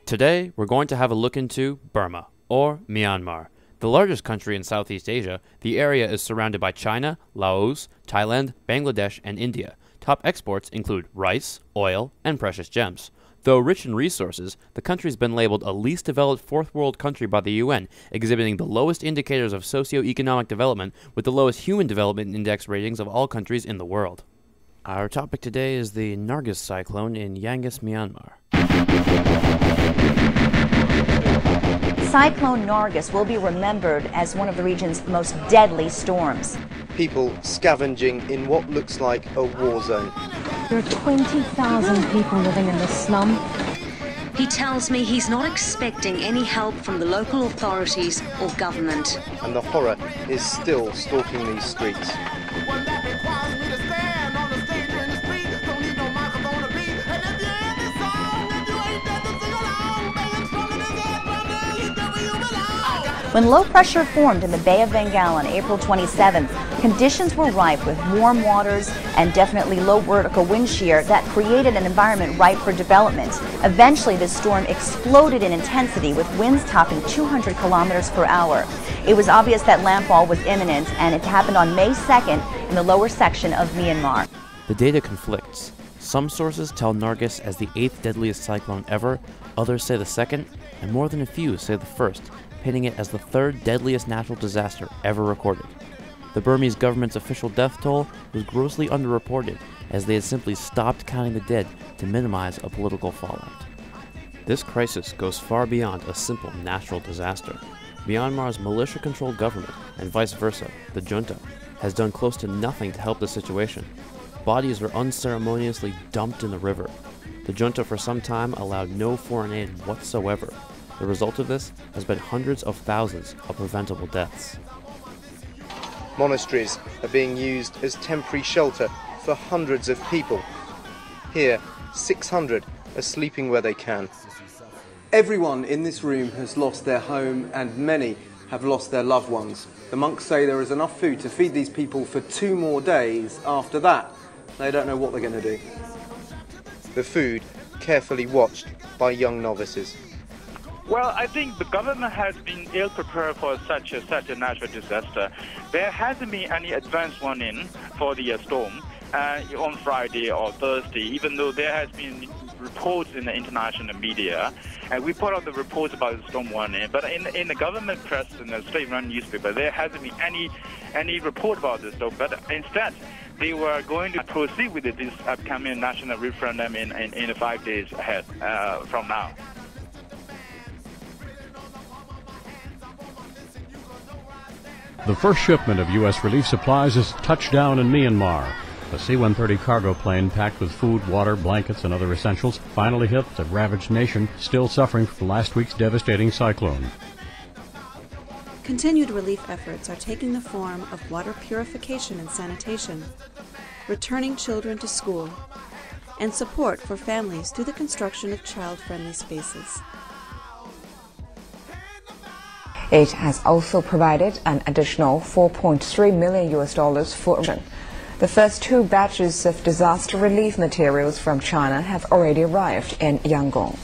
Today, we're going to have a look into Burma, or Myanmar. The largest country in Southeast Asia, the area is surrounded by China, Laos, Thailand, Bangladesh, and India. Top exports include rice, oil, and precious gems. Though rich in resources, the country's been labeled a least developed fourth world country by the UN, exhibiting the lowest indicators of socio-economic development with the lowest human development index ratings of all countries in the world. Our topic today is the Gnarls cyclone in Yangon, Myanmar. Cyclone Gnarls will be remembered as one of the region's most deadly storms. People scavenging in what looks like a war zone. There are 20,000 people living in the slum. He tells me he's not expecting any help from the local authorities or government. And the horror is still stalking these streets. When low pressure formed in the Bay of Bengal on April 27th, conditions were ripe with warm waters and definitely low vertical wind shear that created an environment ripe for development. Eventually, this storm exploded in intensity with winds topping 200 kilometers per hour. It was obvious that landfall was imminent, and it happened on May 2nd in the lower section of Myanmar. The data conflicts. Some sources tell Gnarls as the 8th deadliest cyclone ever, others say the 2nd, and more than a few say the 1st, pitting it as the 3rd deadliest natural disaster ever recorded. The Burmese government's official death toll was grossly underreported, as they had simply stopped counting the dead to minimize a political fallout. This crisis goes far beyond a simple natural disaster. Myanmar's militia-controlled government, and vice versa, the Junta, has done close to nothing to help the situation. Bodies were unceremoniously dumped in the river. The Junta for some time allowed no foreign aid whatsoever. The result of this has been hundreds of thousands of preventable deaths. Monasteries are being used as temporary shelter for hundreds of people. Here, 600 are sleeping where they can. Everyone in this room has lost their home, and many have lost their loved ones. The monks say there is enough food to feed these people for 2 more days. After that, they don't know what they're going to do. The food carefully watched by young novices. Well, I think the government has been ill-prepared for such a natural disaster. There hasn't been any advance warning for the storm on Friday or Thursday, even though there has been reports in the international media. And we put out the reports about the storm warning. But in the government press and the state-run newspaper, there hasn't been any report about this storm. But instead, they were going to proceed with this upcoming national referendum in 5 days ahead from now. The first shipment of U.S. relief supplies is touched down in Myanmar. A C-130 cargo plane packed with food, water, blankets, and other essentials finally hit the ravaged nation still suffering from last week's devastating cyclone. Continued relief efforts are taking the form of water purification and sanitation, returning children to school, and support for families through the construction of child-friendly spaces. It has also provided an additional $4.3 million for the first 2 batches of disaster relief materials from China have already arrived in Yangon.